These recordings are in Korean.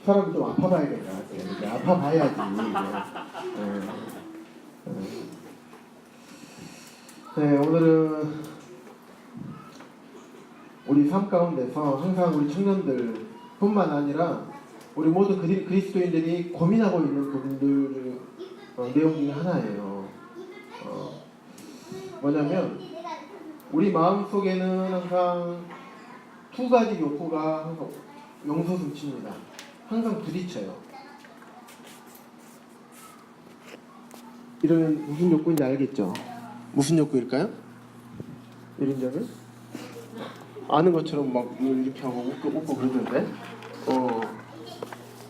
사람 좀 아파봐야 될 것 같아요. 이제 아파봐야지. 네, 오늘은 우리 삶 가운데서 항상 우리 청년들뿐만 아니라 우리 모두 그리스도인들이 고민하고 있는 부분들 내용 중에 하나예요. 뭐냐면 우리 마음 속에는 항상 두 가지 욕구가 항상 용서숨칩니다. 항상 부딪혀요. 이러면 무슨 욕구인지 알겠죠? 무슨 욕구일까요? 1인자는? 아는 것처럼 막 이렇게 하고 웃고 그러던데?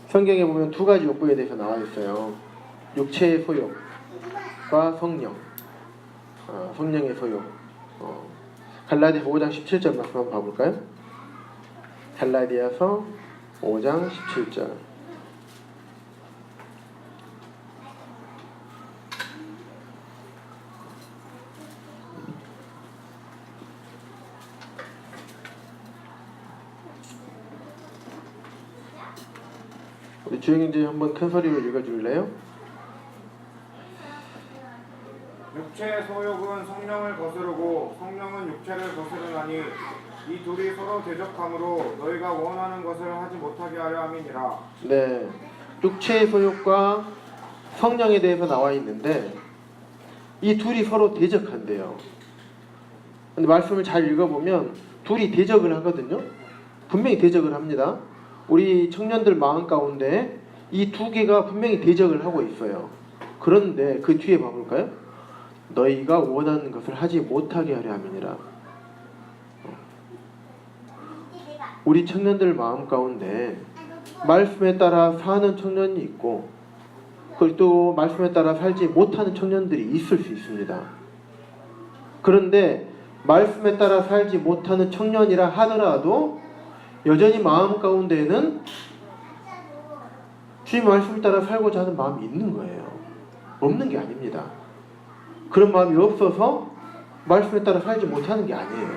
성경에 보면 두 가지 욕구에 대해서 나와 있어요. 육체의 소욕과 성령. 성령의 소욕. 갈라디아서 5장 17절 말씀 한번 봐볼까요? 갈라디아서 5장 17절. 우리 주영이제 한번 큰 소리로 읽어줄래요? 육체의 소욕은 성령을 거스르고 성령은 육체를 거스르나니 이 둘이 서로 대적함으로 너희가 원하는 것을 하지 못하게 하려 함이니라. 네, 육체의 소욕과 성령에 대해서 나와 있는데 이 둘이 서로 대적한대요. 근데 말씀을 잘 읽어보면 둘이 대적을 하거든요. 분명히 대적을 합니다. 우리 청년들 마음 가운데 이 두 개가 분명히 대적을 하고 있어요. 그런데 그 뒤에 봐볼까요? 너희가 원하는 것을 하지 못하게 하려 함이니라. 우리 청년들 마음 가운데 말씀에 따라 사는 청년이 있고 그리고 또 말씀에 따라 살지 못하는 청년들이 있을 수 있습니다. 그런데 말씀에 따라 살지 못하는 청년이라 하더라도 여전히 마음 가운데에는 주님 말씀에 따라 살고자 하는 마음이 있는 거예요. 없는 게 아닙니다. 그런 마음이 없어서 말씀에 따라 살지 못하는 게 아니에요.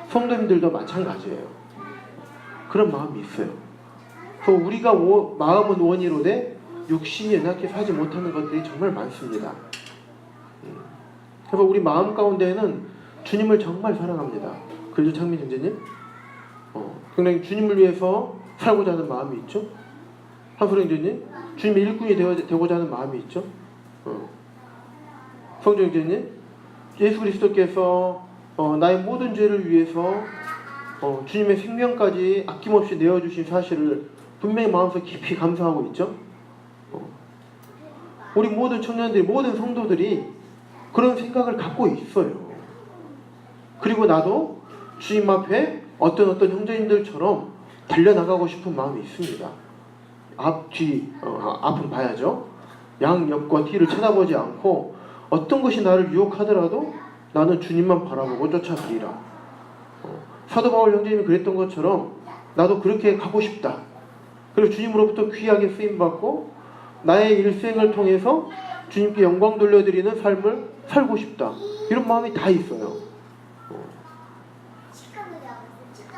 성도님들도 마찬가지예요. 그런 마음이 있어요. 그래서 우리가 마음은 원이로되 육신이 연약해 사지 못하는 것들이 정말 많습니다. 그래서 우리 마음 가운데에는 주님을 정말 사랑합니다. 그래도 창민 형제님? 굉장히 주님을 위해서 살고자 하는 마음이 있죠? 한소령 형제님? 주님의 일꾼이 되고자 하는 마음이 있죠? 성정 형제님? 예수 그리스도께서 나의 모든 죄를 위해서 주님의 생명까지 아낌없이 내어주신 사실을 분명히 마음속 깊이 감사하고 있죠? 우리 모든 청년들이, 모든 성도들이 그런 생각을 갖고 있어요. 그리고 나도 주님 앞에 어떤 형제님들처럼 달려나가고 싶은 마음이 있습니다. 앞은 봐야죠. 양 옆과 뒤를 쳐다보지 않고 어떤 것이 나를 유혹하더라도 나는 주님만 바라보고 쫓아가리라. 사도 바울 형제님이 그랬던 것처럼 나도 그렇게 가고 싶다. 그리고 주님으로부터 귀하게 쓰임받고 나의 일생을 통해서 주님께 영광 돌려드리는 삶을 살고 싶다. 이런 마음이 다 있어요.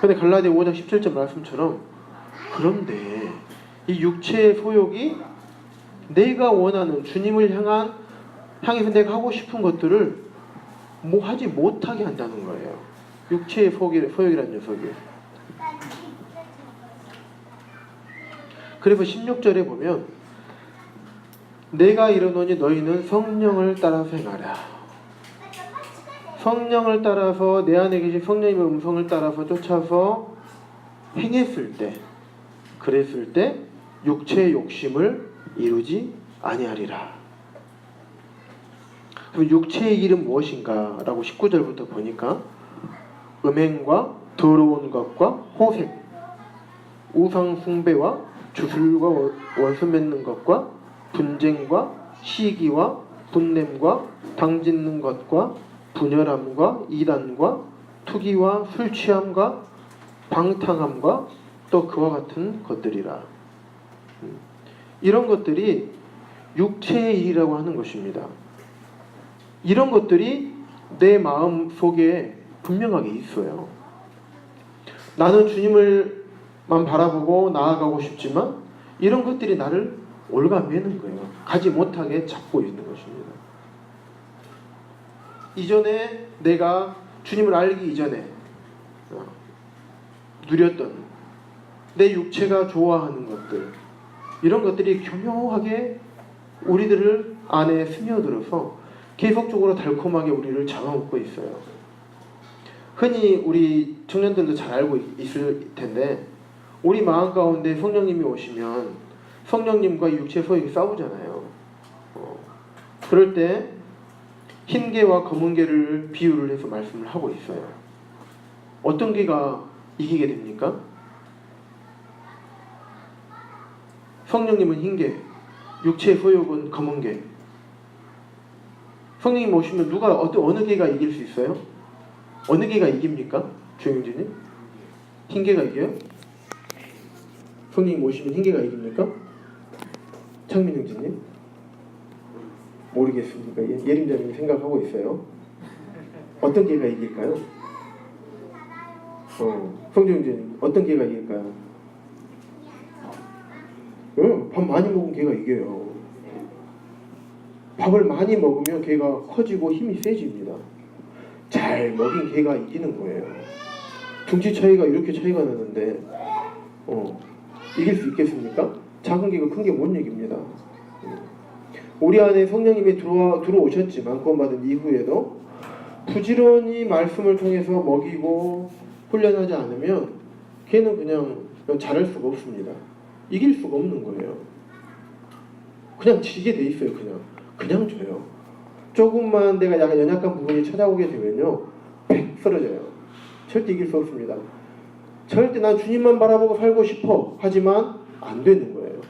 근데 갈라디아 5장 17절 말씀처럼 그런데 이 육체의 소욕이 내가 원하는 주님을 향해서 내가 하고 싶은 것들을 하지 못하게 한다는 거예요. 육체의 소욕이라는 녀석이. 그래서 16절에 보면 내가 이르노니 너희는 성령을 따라서 행하라. 성령을 따라서 내 안에 계신 성령님의 음성을 따라서 쫓아서 행했을 때 그랬을 때 육체의 욕심을 이루지 아니하리라. 그럼 육체의 일은 무엇인가? 라고 19절부터 보니까 음행과 더러운 것과 호색, 우상 숭배와 주술과 원수 맺는 것과 분쟁과 시기와 분냄과 당짓는 것과 분열함과 이단과 투기와 술취함과 방탕함과 또 그와 같은 것들이라. 이런 것들이 육체의 일이라고 하는 것입니다. 이런 것들이 내 마음 속에 분명하게 있어요. 나는 주님을 바라보고 나아가고 싶지만 이런 것들이 나를 올가매는 거예요. 가지 못하게 잡고 있는 것입니다. 이전에 내가 주님을 알기 이전에 누렸던 내 육체가 좋아하는 것들, 이런 것들이 교묘하게 우리들을 안에 스며들어서 계속적으로 달콤하게 우리를 잡아먹고 있어요. 흔히 우리 청년들도 잘 알고 있을 텐데, 우리 마음 가운데 성령님이 오시면 성령님과 육체 소욕이 싸우잖아요. 그럴 때 흰 개와 검은 개를 비유를 해서 말씀을 하고 있어요. 어떤 개가 이기게 됩니까? 성령님은 흰 개, 육체의 소욕은 검은 개. 성령님 오시면 어느 개가 이길 수 있어요? 어느 개가 이깁니까? 조영진님? 흰 개가 이겨요? 성령님 오시면 흰 개가 이깁니까? 창민영진님? 모르겠습니까? 예림자님이 생각하고 있어요. 어떤 개가 이길까요? 성정진님 어떤 개가 이길까요? 밥 많이 먹은 개가 이겨요. 밥을 많이 먹으면 개가 커지고 힘이 세집니다. 잘 먹인 개가 이기는 거예요. 둥치 차이가 이렇게 차이가 나는데 이길 수 있겠습니까? 작은 개가 큰 게 못 이깁니다. 우리 안에 성령님이 들어오셨지만 구원받은 이후에도 부지런히 말씀을 통해서 먹이고 훈련하지 않으면 걔는 그냥 잘할 수가 없습니다. 이길 수가 없는 거예요. 그냥 지게 돼 있어요. 그냥 져요. 조금만 내가 약간 연약한 부분이 찾아오게 되면요, 백 쓰러져요. 절대 이길 수 없습니다. 절대 난 주님만 바라보고 살고 싶어 하지만 안 되는 거예요.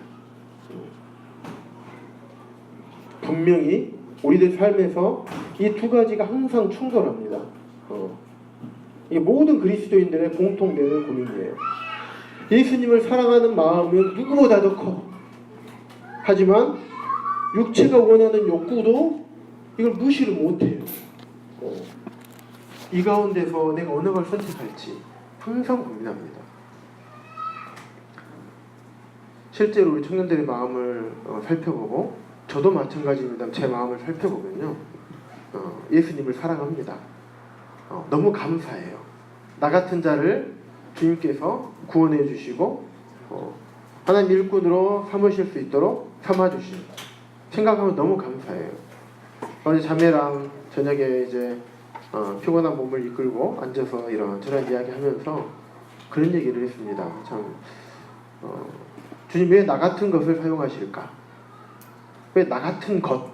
분명히 우리들 삶에서 이 두 가지가 항상 충돌합니다. 이게 모든 그리스도인들의 공통되는 고민이에요. 예수님을 사랑하는 마음은 누구보다 더 커. 하지만 육체가 원하는 욕구도 이걸 무시를 못해요. 이 가운데서 내가 어느 걸 선택할지 항상 고민합니다. 실제로 우리 청년들의 마음을 살펴보고, 저도 마찬가지입니다. 제 마음을 살펴보면요, 예수님을 사랑합니다. 너무 감사해요. 나 같은 자를 주님께서 구원해 주시고 하나님 일꾼으로 삼으실 수 있도록 삼아주신, 생각하면 너무 감사해요. 어제 자매랑 저녁에 이제 피곤한 몸을 이끌고 앉아서 이런저런 이야기하면서 그런 얘기를 했습니다. 참 주님 왜 나 같은 것을 사용하실까? 왜 나 같은 것?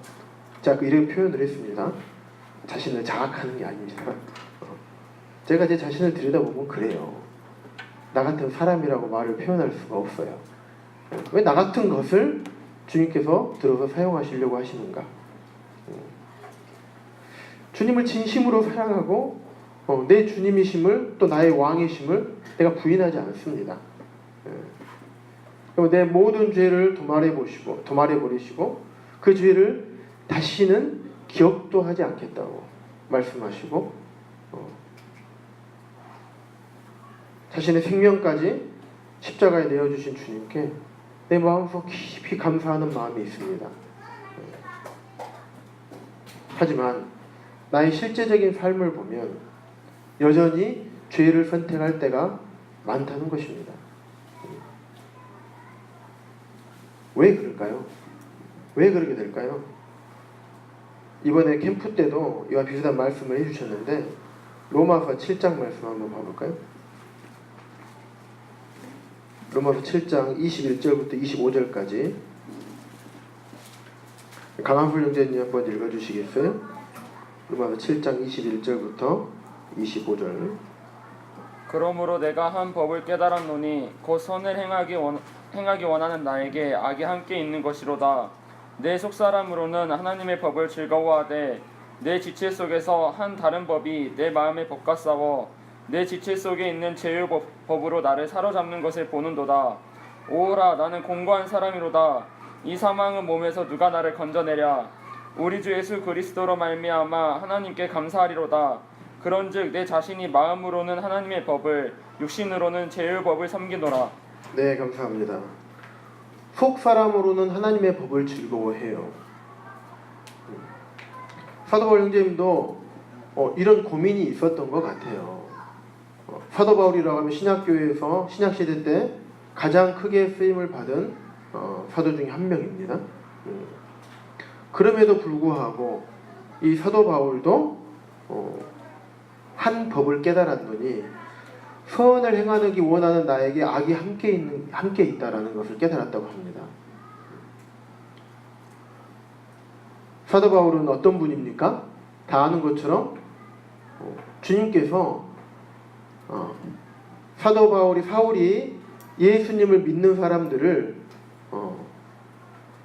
제가 이렇게 표현을 했습니다. 자신을 자학하는 게 아닙니다. 제가 제 자신을 들여다보면 그래요. 나 같은 사람이라고 말을 표현할 수가 없어요. 왜 나 같은 것을 주님께서 들어서 사용하시려고 하시는가? 주님을 진심으로 사랑하고 내 주님이심을, 또 나의 왕이심을 내가 부인하지 않습니다. 내 모든 죄를 도말해버리시고 그 죄를 다시는 기억도 하지 않겠다고 말씀하시고 자신의 생명까지 십자가에 내어주신 주님께 내 마음속 깊이 감사하는 마음이 있습니다. 하지만 나의 실제적인 삶을 보면 여전히 죄를 선택할 때가 많다는 것입니다. 왜 그럴까요? 왜 그러게 될까요? 이번에 캠프 때도 이와 비슷한 말씀을 해주셨는데, 로마서 7장 말씀 한번 봐볼까요? 로마서 7장 21절부터 25절까지 강한풀 형제님 한번 읽어주시겠어요? 로마서 7장 21절부터 25절. 그러므로 내가 한 법을 깨달았노니 곧 선을 행하기 원하는 나에게 악이 함께 있는 것이로다. 내 속사람으로는 하나님의 법을 즐거워하되 내 지체 속에서 한 다른 법이 내 마음의 법과 싸워 내 지체 속에 있는 죄의 법으로 나를 사로잡는 것을 보는도다. 오호라, 나는 공고한 사람이로다. 이 사망은 몸에서 누가 나를 건져내랴. 우리 주 예수 그리스도로 말미암아 하나님께 감사하리로다. 그런즉 내 자신이 마음으로는 하나님의 법을 육신으로는 죄의 법을 섬기노라. 네, 감사합니다. 속 사람으로는 하나님의 법을 즐거워해요. 사도 바울 형제님도 이런 고민이 있었던 것 같아요. 사도 바울이라고 하면 신약교회에서 신약시대 때 가장 크게 쓰임을 받은 사도 중에 한 명입니다. 그럼에도 불구하고 이 사도 바울도 한 법을 깨달았더니 선을 행하기 원하는 나에게 악이 함께 있다라는 것을 깨달았다고 합니다. 사도 바울은 어떤 분입니까? 다 아는 것처럼 주님께서 사도 바울이 사울이 예수님을 믿는 사람들을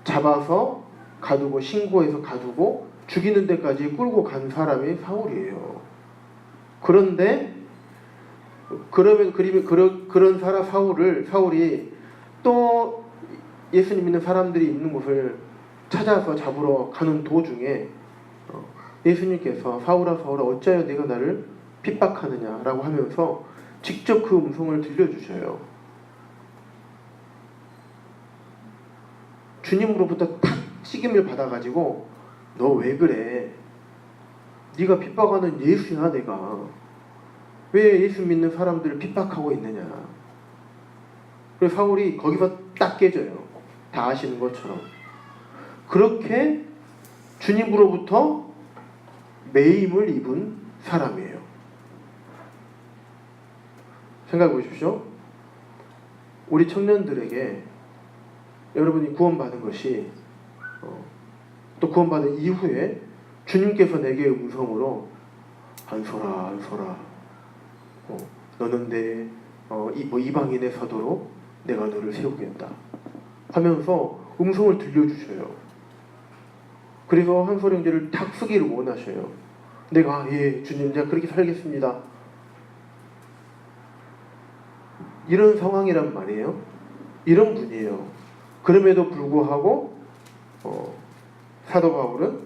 잡아서 가두고 신고해서 가두고 죽이는 데까지 끌고 간 사람이 사울이에요. 그런데 그런 사울이 또 예수님 믿는 사람들이 있는 곳을 찾아서 잡으러 가는 도중에 예수님께서 사울아 사울아 어찌하여 네가 나를 핍박하느냐라고 하면서 직접 그 음성을 들려주셔요. 주님으로부터 탁 찍임을 받아가지고 너 왜 그래? 네가 핍박하는 예수야 내가. 왜 예수 믿는 사람들을 핍박하고 있느냐. 그래서 사울이 거기서 딱 깨져요. 다 아시는 것처럼. 그렇게 주님으로부터 매임을 입은 사람이에요. 생각해 보십시오. 우리 청년들에게 여러분이 구원받은 것이 또 구원받은 이후에 주님께서 내게 음성으로 안소라 너는 이방인의 사도로 내가 너를 세우겠다 하면서 음성을 들려주셔요. 그래서 한솔 형제를 탁 쓰기를 원하셔요. 내가 예 주님 제가 그렇게 살겠습니다. 이런 상황이란 말이에요. 이런 분이에요. 그럼에도 불구하고 사도 바울은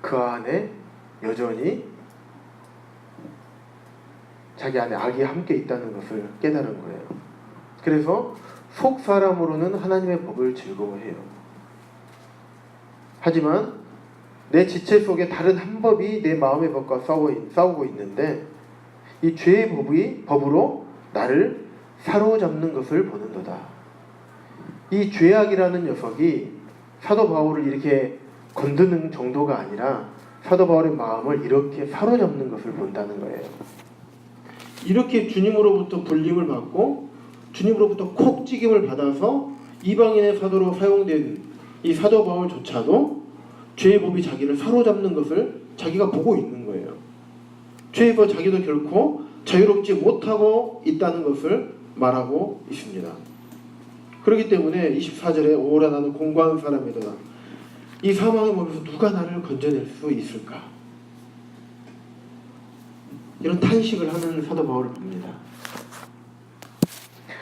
그 안에 여전히 자기 안에 악이 함께 있다는 것을 깨달은 거예요. 그래서 속 사람으로는 하나님의 법을 즐거워해요. 하지만 내 지체 속에 다른 한 법이 내 마음의 법과 싸우고 있는데 이 죄의 법으로 나를 사로잡는 것을 보는도다. 이 죄악이라는 녀석이 사도 바울을 이렇게 건드는 정도가 아니라 사도 바울의 마음을 이렇게 사로잡는 것을 본다는 거예요. 이렇게 주님으로부터 불림을 받고 주님으로부터 콕 찍임을 받아서 이방인의 사도로 사용된 이 사도 바울조차도 죄의 법이 자기를 사로잡는 것을 자기가 보고 있는 거예요. 죄의 법 자기도 결코 자유롭지 못하고 있다는 것을 말하고 있습니다. 그렇기 때문에 24절에 오라 나는 공고한 사람이다. 이 사망의 몸에서 누가 나를 건져낼 수 있을까? 이런 탄식을 하는 사도 바울을 봅니다.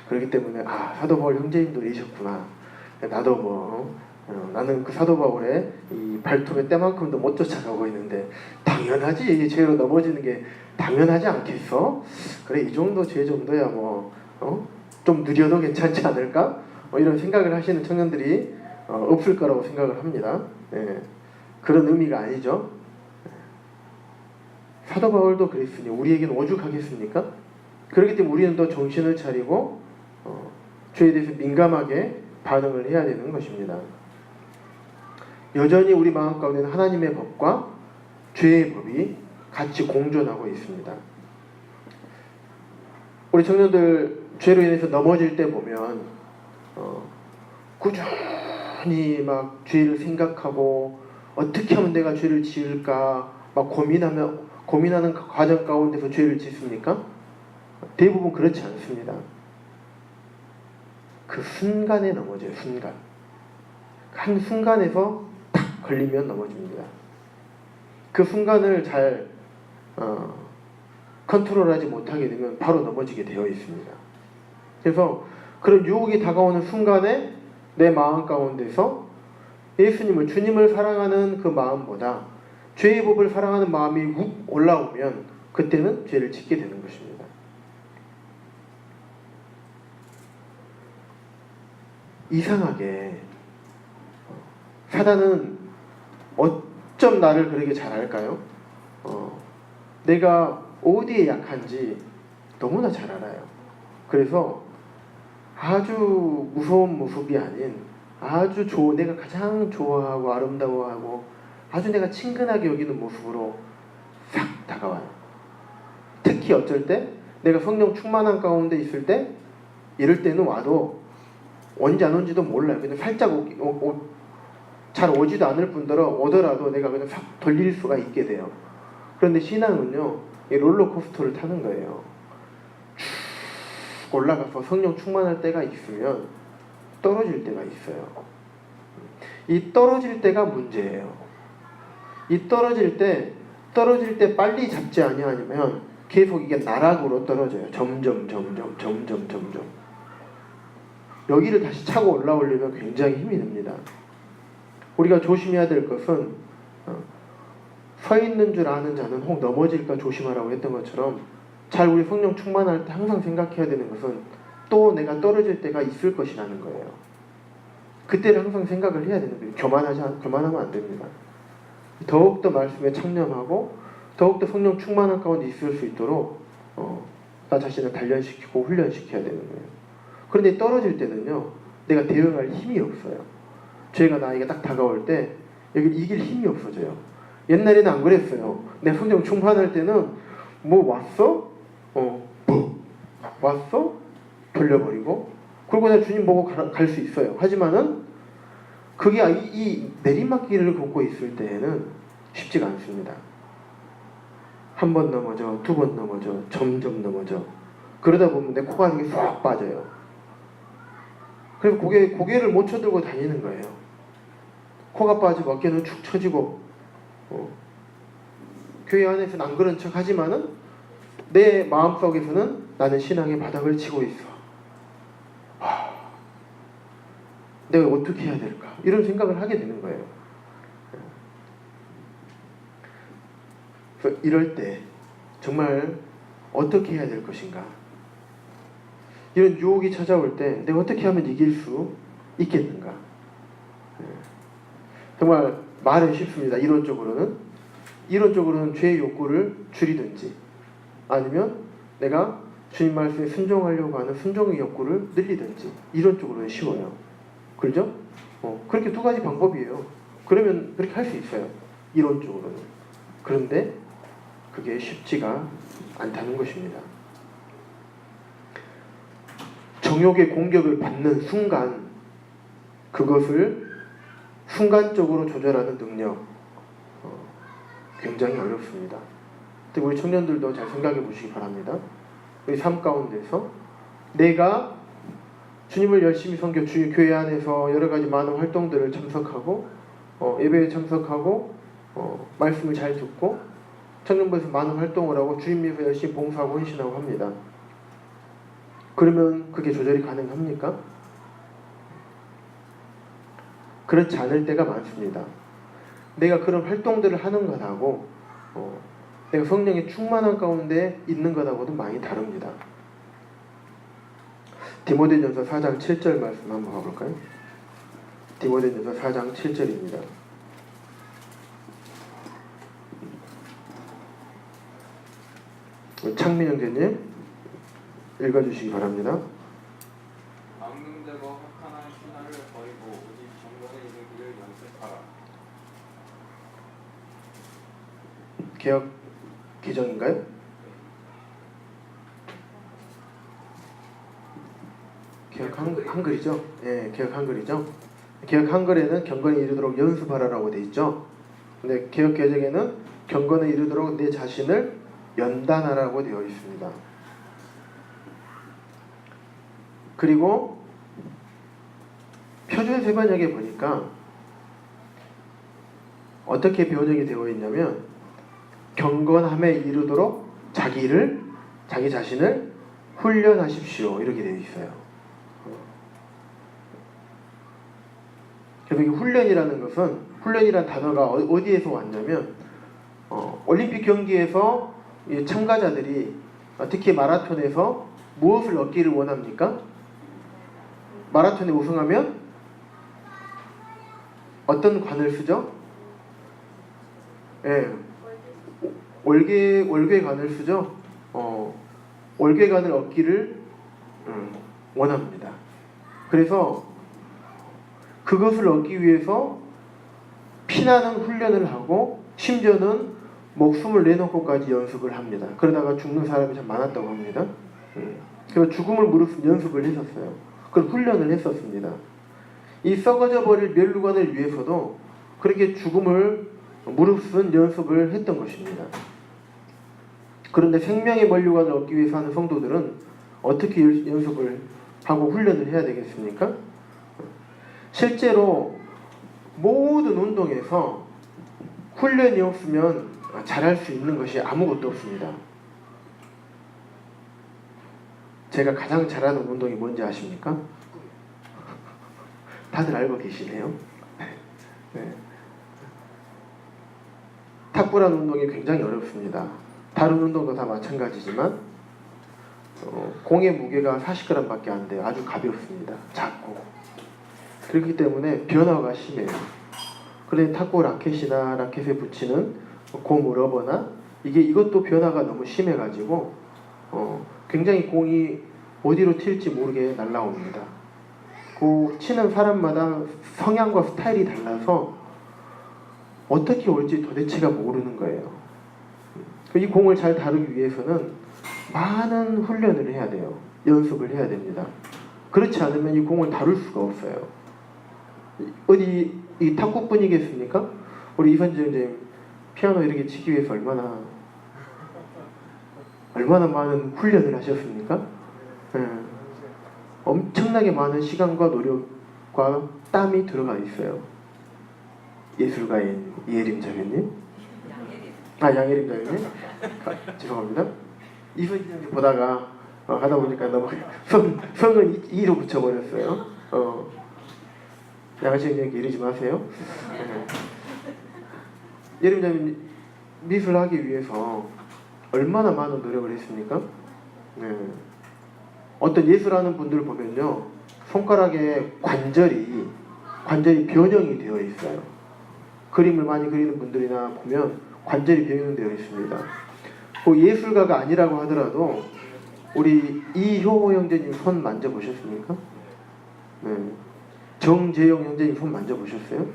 그렇기 때문에 사도 바울 형제님들이셨구나. 나도 나는 그 사도 바울의 이 발톱의 때만큼도 못 쫓아가고 있는데 당연하지. 죄로 넘어지는 게 당연하지 않겠어? 그래 이 정도 죄 정도야 좀 느려도 괜찮지 않을까? 이런 생각을 하시는 청년들이 없을 거라고 생각을 합니다. 그런 의미가 아니죠. 사도 바울도 그랬으니 우리에게는 오죽하겠습니까? 그렇기 때문에 우리는 더 정신을 차리고 죄에 대해서 민감하게 반응을 해야 되는 것입니다. 여전히 우리 마음 가운데는 하나님의 법과 죄의 법이 같이 공존하고 있습니다. 우리 청년들 죄로 인해서 넘어질 때 보면 꾸준히 막 죄를 생각하고 어떻게 하면 내가 죄를 지을까 막 고민하는 과정 가운데서 죄를 짓습니까? 대부분 그렇지 않습니다. 그 순간에 넘어져요. 순간. 한 순간에서 탁 걸리면 넘어집니다. 그 순간을 잘 컨트롤하지 못하게 되면 바로 넘어지게 되어 있습니다. 그래서 그런 유혹이 다가오는 순간에 내 마음 가운데서 예수님을 주님을 사랑하는 그 마음보다 죄의 법을 사랑하는 마음이 욱 올라오면 그때는 죄를 짓게 되는 것입니다. 이상하게 사단은 어쩜 나를 그렇게 잘 알까요? 내가 어디에 약한지 너무나 잘 알아요. 그래서 아주 무서운 모습이 아닌 아주 내가 가장 좋아하고 아름다워하고 아주 내가 친근하게 여기는 모습으로 싹 다가와요. 특히 어쩔 때 내가 성령 충만한 가운데 있을 때 이럴 때는 와도 언제 안 온지도 몰라요. 그냥 살짝 잘 오지도 않을 뿐더러 오더라도 내가 그냥 싹 돌릴 수가 있게 돼요. 그런데 신앙은요, 이 롤러코스터를 타는 거예요. 쭉 올라가서 성령 충만할 때가 있으면 떨어질 때가 있어요. 이 떨어질 때가 문제예요. 이 떨어질 때 빨리 잡지 아니하면 계속 이게 나락으로 떨어져요. 점점. 여기를 다시 차고 올라오려면 굉장히 힘이 듭니다. 우리가 조심해야 될 것은 서 있는 줄 아는 자는 혹 넘어질까 조심하라고 했던 것처럼 잘 우리 성령 충만할 때 항상 생각해야 되는 것은 또 내가 떨어질 때가 있을 것이라는 거예요. 그때를 항상 생각을 해야 되는 거예요. 교만하면 안 됩니다. 더욱더 말씀에 창념하고 더욱더 성령 충만한 가운데 있을 수 있도록 나 자신을 단련시키고 훈련시켜야 되는 거예요. 그런데 떨어질 때는요, 내가 대응할 힘이 없어요. 죄가 나에게 딱 다가올 때 여기 이길 힘이 없어져요. 옛날에는 안 그랬어요. 내 성령 충만할 때는 뭐 왔어? 왔어? 돌려버리고 그리고 내가 주님 보고 갈 수 있어요. 하지만은 그게 이 내리막길을 걷고 있을 때에는 쉽지가 않습니다. 한 번 넘어져, 두 번 넘어져, 점점 넘어져. 그러다 보면 내 코가 이렇게 쏙 빠져요. 그래서 고개를 못 쳐들고 다니는 거예요. 코가 빠지고 어깨는 축 처지고 교회 안에서는 안 그런 척 하지만은 내 마음속에서는 나는 신앙의 바닥을 치고 있어. 내가 어떻게 해야 될까? 이런 생각을 하게 되는 거예요. 그래서 이럴 때 정말 어떻게 해야 될 것인가? 이런 유혹이 찾아올 때 내가 어떻게 하면 이길 수 있겠는가? 정말 말은 쉽습니다. 이론적으로는 죄의 욕구를 줄이든지 아니면 내가 주님 말씀에 순종하려고 하는 순종의 욕구를 늘리든지 이론적으로는 쉬워요. 그렇죠? 그렇게 두 가지 방법이에요. 그러면 그렇게 할 수 있어요. 이론적으로는. 그런데 그게 쉽지가 않다는 것입니다. 정욕의 공격을 받는 순간 그것을 순간적으로 조절하는 능력 굉장히 어렵습니다. 특히 우리 청년들도 잘 생각해 보시기 바랍니다. 우리 삶 가운데서 내가 주님을 열심히 섬겨 교회 안에서 여러 가지 많은 활동들을 참석하고 예배에 참석하고 말씀을 잘 듣고 청년부에서 많은 활동을 하고 주님 위해서 열심히 봉사하고 헌신하고 합니다. 그러면 그게 조절이 가능합니까? 그렇지 않을 때가 많습니다. 내가 그런 활동들을 하는 것하고 내가 성령의 충만한 가운데 있는 것하고도 많이 다릅니다. 디모데전서 4장 7절 말씀 한번 봐볼까요? 디모데전서 4장 7절입니다. 창민 형제님 읽어주시기 바랍니다. 망령되고 허탄한 신화를 버리고 오직 정복에 이르기를 연습하라. 개혁 개정인가요? 개혁 한글이죠? 예, 개혁 한글이죠. 개혁 한글에는 경건에 이르도록 연습하라라고 돼 있죠. 근데 개혁 개정에는 경건에 이르도록 내 자신을 연단하라고 되어 있습니다. 그리고 표준 세번역에 보니까 어떻게 변형이 되어 있냐면 경건함에 이르도록 자기 자신을 훈련하십시오 이렇게 되어 있어요. 그래서 이 훈련이라는 단어가 어디에서 왔냐면 올림픽 경기에서 이 참가자들이 특히 마라톤에서 무엇을 얻기를 원합니까? 마라톤에 우승하면 어떤 관을 쓰죠? 예, 월계관을 쓰죠. 월계관을 얻기를 원합니다. 그래서 그것을 얻기 위해서 피나는 훈련을 하고 심지어는 목숨을 내놓고까지 연습을 합니다. 그러다가 죽는 사람이 참 많았다고 합니다. 그래서 죽음을 무릅쓴 연습을 했었어요. 그런 훈련을 했었습니다. 이 썩어져 버릴 멸류관을 위해서도 그렇게 죽음을 무릅쓴 연습을 했던 것입니다. 그런데 생명의 멸류관을 얻기 위해서 하는 성도들은 어떻게 연습을 하고 훈련을 해야 되겠습니까? 실제로 모든 운동에서 훈련이 없으면 잘할 수 있는 것이 아무것도 없습니다. 제가 가장 잘하는 운동이 뭔지 아십니까? 다들 알고 계시네요. 네. 탁구라는 운동이 굉장히 어렵습니다. 다른 운동도 다 마찬가지지만 공의 무게가 40g밖에 안 돼요. 아주 가볍습니다. 작고. 그렇기 때문에 변화가 심해요. 그런데 탁구 라켓이나 라켓에 붙이는 고무 러버나 이것도 변화가 너무 심해가지고 굉장히 공이 어디로 튈지 모르게 날아옵니다. 그 치는 사람마다 성향과 스타일이 달라서 어떻게 올지 도대체가 모르는 거예요. 이 공을 잘 다루기 위해서는 많은 훈련을 해야 돼요. 연습을 해야 됩니다. 그렇지 않으면 이 공을 다룰 수가 없어요. 어디 이 탁구뿐이겠습니까? 우리 이선재 선생님 피아노 이렇게 치기 위해서 얼마나 많은 훈련을 하셨습니까? 엄청나게 많은 시간과 노력과 땀이 들어가 있어요. 예술가인 이혜림 자매님, 양혜림 자매님, 죄송합니다. 이선재 선생님 보다가 하다 보니까 너무 성은 이로 붙여버렸어요. 양아치님께 이러지 마세요. 예림 자매님 미술을 하기 위해서 얼마나 많은 노력을 했습니까? 어떤 예술하는 분들을 보면요, 손가락에 관절이 변형이 되어 있어요. 그림을 많이 그리는 분들이나 보면 관절이 변형되어 있습니다. 그 예술가가 아니라고 하더라도 우리 이효호 형제님 손 만져보셨습니까? 정재영 형제님 손 만져보셨어요?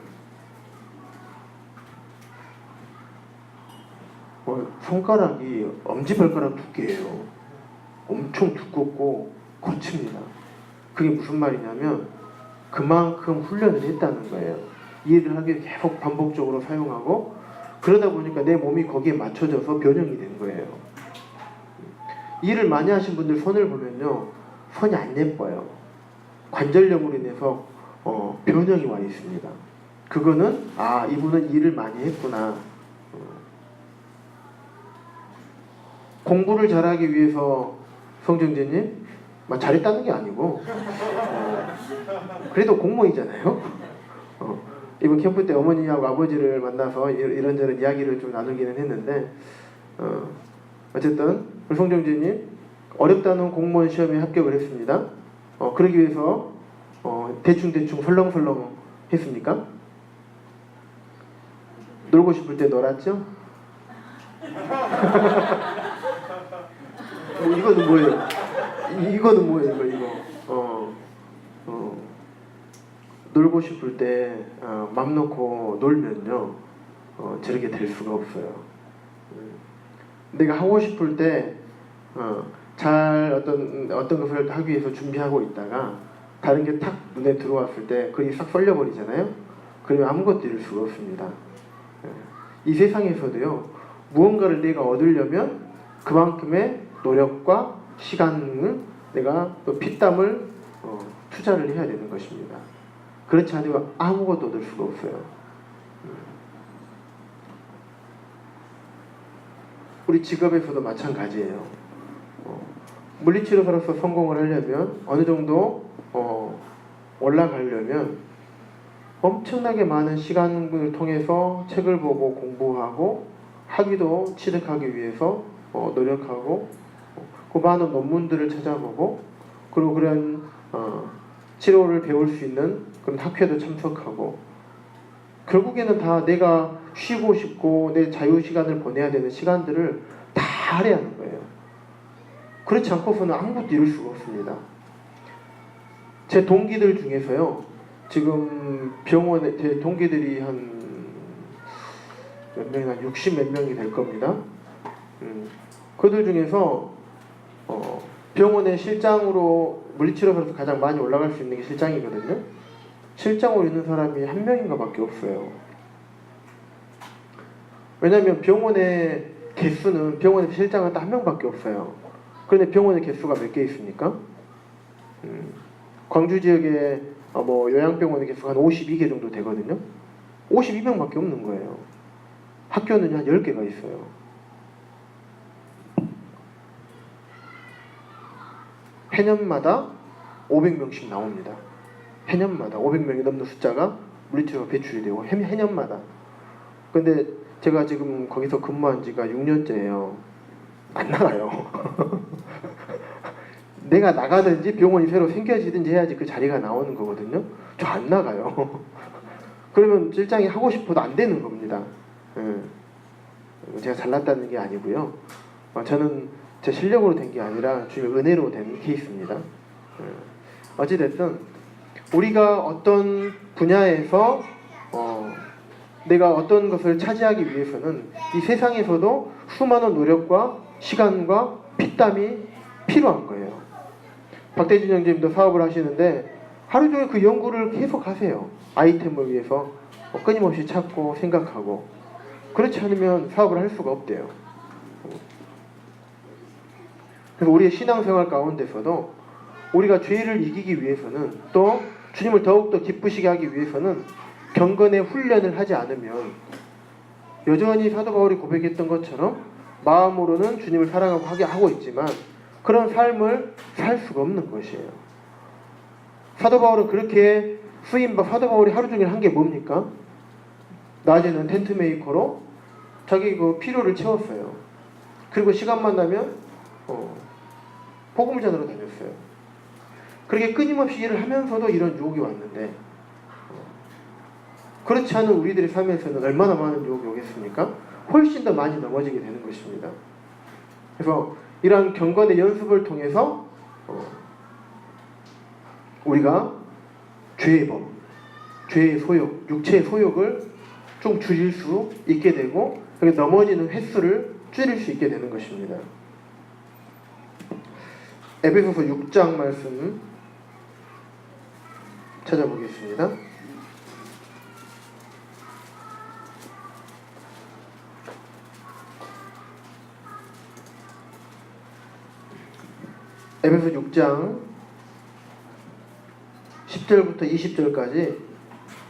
손가락이 엄지발가락 두께예요. 엄청 두껍고 거칩니다. 그게 무슨 말이냐면 그만큼 훈련을 했다는 거예요. 이해를 하기 위해 계속 반복적으로 사용하고 그러다 보니까 내 몸이 거기에 맞춰져서 변형이 된 거예요. 일을 많이 하신 분들 손을 보면요, 손이 안 예뻐요. 관절염으로 인해서 변형이 와 있습니다. 그거는 이분은 일을 많이 했구나. 공부를 잘하기 위해서 성정재님 잘했다는 게 아니고 그래도 공무원이잖아요. 이번 캠프 때 어머니하고 아버지를 만나서 이런저런 이야기를 좀 나누기는 했는데 어쨌든 우리 성정재님 어렵다는 공무원 시험에 합격을 했습니다. 그러기 위해서 대충 설렁설렁 했습니까? 놀고 싶을 때 놀았죠? 이거는 뭐예요? 이거 놀고 싶을 때 맘 놓고 놀면요, 저렇게 될 수가 없어요. 내가 하고 싶을 때 잘 어떤 것을 하기 위해서 준비하고 있다가 다른 게 탁 눈에 들어왔을 때 그게 싹 썰려버리잖아요. 그러면 아무것도 이룰 수가 없습니다. 이 세상에서도요, 무언가를 내가 얻으려면 그만큼의 노력과 시간을 내가 또 피땀을 투자를 해야 되는 것입니다. 그렇지 않으면 아무것도 얻을 수가 없어요. 우리 직업에서도 마찬가지예요. 물리치료사로서 성공을 하려면 어느 정도 올라가려면 엄청나게 많은 시간을 통해서 책을 보고 공부하고 학위도 취득하기 위해서 노력하고 그 많은 논문들을 찾아보고 그리고 그런 치료를 배울 수 있는 그런 학회도 참석하고 결국에는 다 내가 쉬고 싶고 내 자유 시간을 보내야 되는 시간들을 다 할애하는 거예요. 그렇지 않고서는 아무것도 이룰 수가 없습니다. 제 동기들 중에서요, 지금 병원에 제 동기들이 한 몇 명이나 60 몇 명이 될 겁니다. 그들 중에서 병원의 실장으로 물리치료사로서 가장 많이 올라갈 수 있는 게 실장이거든요. 실장으로 있는 사람이 한 명인가 밖에 없어요. 왜냐하면 병원의 개수는 병원의 실장은 딱 한 명밖에 없어요. 그런데 병원의 개수가 몇 개 있습니까? 광주 지역에 요양병원의 개수가 한 52개 정도 되거든요. 52명밖에 없는 거예요. 학교는 한 10개가 있어요. 해년마다 500명씩 나옵니다. 해년마다 500명이 넘는 숫자가 물리치료가 배출이 되고 해년마다. 근데 제가 지금 거기서 근무한 지가 6년째예요. 안 나가요. 내가 나가든지 병원이 새로 생겨지든지 해야지 그 자리가 나오는 거거든요. 저 안 나가요. 그러면 실장이 하고 싶어도 안 되는 겁니다. 제가 잘났다는 게 아니고요. 저는 제 실력으로 된 게 아니라 주님의 은혜로 된 케이스입니다. 어찌됐든 우리가 어떤 분야에서 내가 어떤 것을 차지하기 위해서는 이 세상에서도 수많은 노력과 시간과 피땀이 필요한 거예요. 박대진 형제님도 사업을 하시는데 하루 종일 그 연구를 계속 하세요. 아이템을 위해서 끊임없이 찾고 생각하고. 그렇지 않으면 사업을 할 수가 없대요. 그래서 우리의 신앙생활 가운데서도 우리가 죄를 이기기 위해서는 또 주님을 더욱더 기쁘시게 하기 위해서는 경건의 훈련을 하지 않으면 여전히 사도 바울이 고백했던 것처럼 마음으로는 주님을 사랑하고 하고 있지만 그런 삶을 살 수가 없는 것이에요. 사도 바울은 그렇게 사도 바울이 하루 종일 한 게 뭡니까? 낮에는 텐트 메이커로 자기 그 필요를 채웠어요. 그리고 시간만 나면 복음을 전하러 다녔어요. 그렇게 끊임없이 일을 하면서도 이런 유혹이 왔는데 그렇지 않은 우리들의 삶에서는 얼마나 많은 유혹이 오겠습니까? 훨씬 더 많이 넘어지게 되는 것입니다. 그래서 이러한 경건의 연습을 통해서 우리가 죄의 법, 죄의 소욕, 육체의 소욕을 좀 줄일 수 있게 되고 넘어지는 횟수를 줄일 수 있게 되는 것입니다. 에베소서 6장 말씀 찾아보겠습니다. 에베소 6장 10절부터 20절까지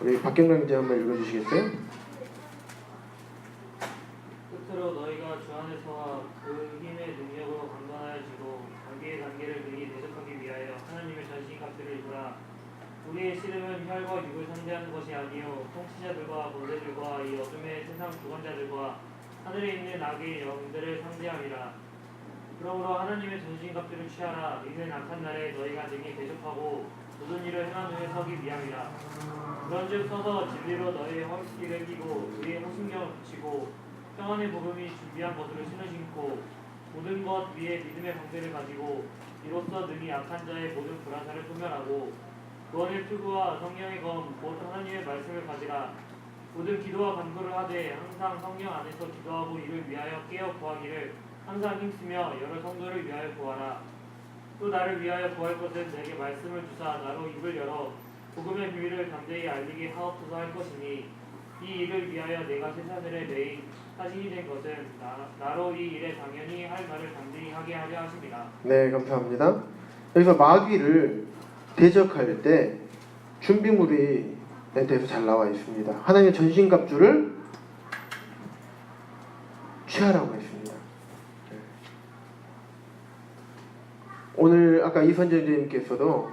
우리 박경량 제 한번 읽어주시겠어요? 끝으로 너희가 주 안에서와 그 힘의 능력으로 강건하여지고 단계의 단계를 능히 대적하기 위하여 하나님의 전신 값들을 입으라. 우리의 씨름은 혈과 육을 상대하는 것이 아니요 통치자들과 권세들과 이 어둠의 세상 주관자들과 하늘에 있는 악의 영들을 상대함이라. 그러므로 하나님의 전신 값들을 취하라. 이는 악한 날에 너희가 능히 대적하고 모든 일을 행한 후에 서기 위함이라. 그런즉 서서 진리로 너희의 허리띠를 끼고 우리의 호심경을 붙이고 평안의 복음이 준비한 것으로 신을 신고 모든 것 위에 믿음의 방패를 가지고 이로써 능히 악한 자의 모든 불화살을 소멸하고 구원의 투구와 성령의 검 곧 하나님의 말씀을 가지라. 모든 기도와 간구를 하되 항상 성령 안에서 기도하고 이를 위하여 깨어 구하기를 항상 힘쓰며 여러 성도를 위하여 구하라. 또 나를 위하여 구할 것은 내게 말씀을 주사 나로 입을 열어 복음의 비밀을 담대히 알리게 하옵소서 할 것이니 이 일을 위하여 내가 쇠사슬에 매인 사신이 된 것은 나로 이 일에 당연히 할 말을 담대히 하게 하려 하십니다. 네, 감사합니다. 여기서 마귀를 대적할 때 준비물에 대해서 잘 나와 있습니다. 하나님의 전신갑주를 취하라고 했습니다. 오늘 아까 이선재님께서도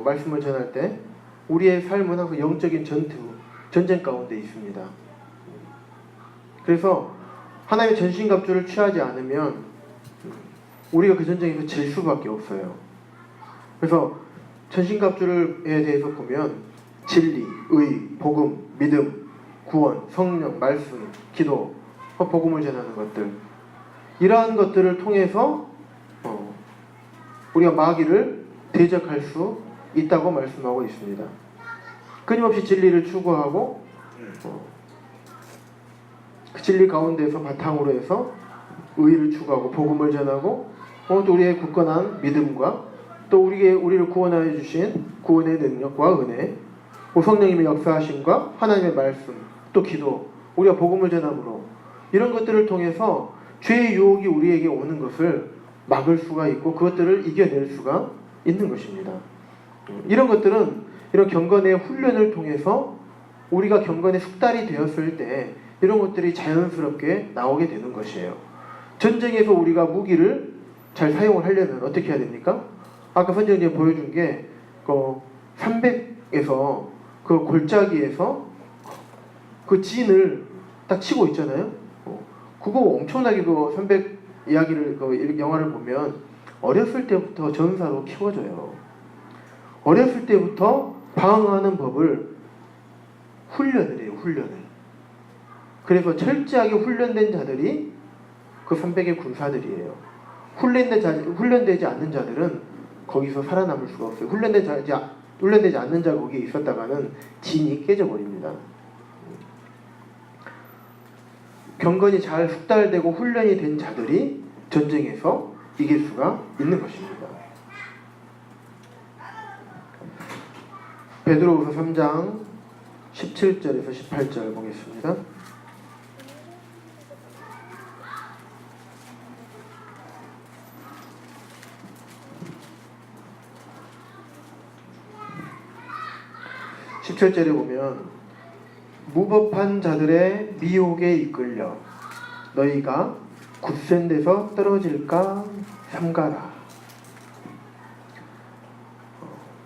말씀을 전할 때 우리의 삶은 항상 영적인 전쟁 가운데 있습니다. 그래서 하나님의 전신갑주를 취하지 않으면 우리가 그 전쟁에서 질 수밖에 없어요. 그래서 전신갑주에 대해서 보면 진리, 의, 복음, 믿음, 구원, 성령, 말씀, 기도, 복음을 전하는 것들, 이러한 것들을 통해서 우리가 마귀를 대적할 수 있다고 말씀하고 있습니다. 끊임없이 진리를 추구하고 그 진리 가운데서 바탕으로 해서 의를 추구하고 복음을 전하고 또 우리의 굳건한 믿음과 또 우리를 구원하여 주신 구원의 능력과 은혜, 성령님의 역사하심과 하나님의 말씀, 또 기도, 우리가 복음을 전함으로 이런 것들을 통해서 죄의 유혹이 우리에게 오는 것을 막을 수가 있고 그것들을 이겨낼 수가 있는 것입니다. 이런 것들은 이런 경건의 훈련을 통해서 우리가 경건의 숙달이 되었을 때 이런 것들이 자연스럽게 나오게 되는 것이에요. 전쟁에서 우리가 무기를 잘 사용을 하려면 어떻게 해야 됩니까? 아까 선생님이 보여준 게 300에서 그 골짜기에서 그 진을 딱 치고 있잖아요. 그거 엄청나게 그 300 이야기를 그 영화를 보면 어렸을 때부터 전사로 키워져요. 어렸을 때부터 방어하는 법을 훈련을 해요. 훈련을. 그래서 철저하게 훈련된 자들이 그 300의 군사들이에요. 훈련되지 않는 자들은 거기서 살아남을 수가 없어요. 훈련되지 않는 자가 거기에 있었다가는 진이 깨져버립니다. 경건이 잘 숙달되고 훈련이 된 자들이 전쟁에서 이길 수가 있는 것입니다. 베드로후서 3장 17절에서 18절 보겠습니다. (17절에) 보면 무법한 자들의 미혹에 이끌려 너희가 굳센 데서 떨어질까 삼가라.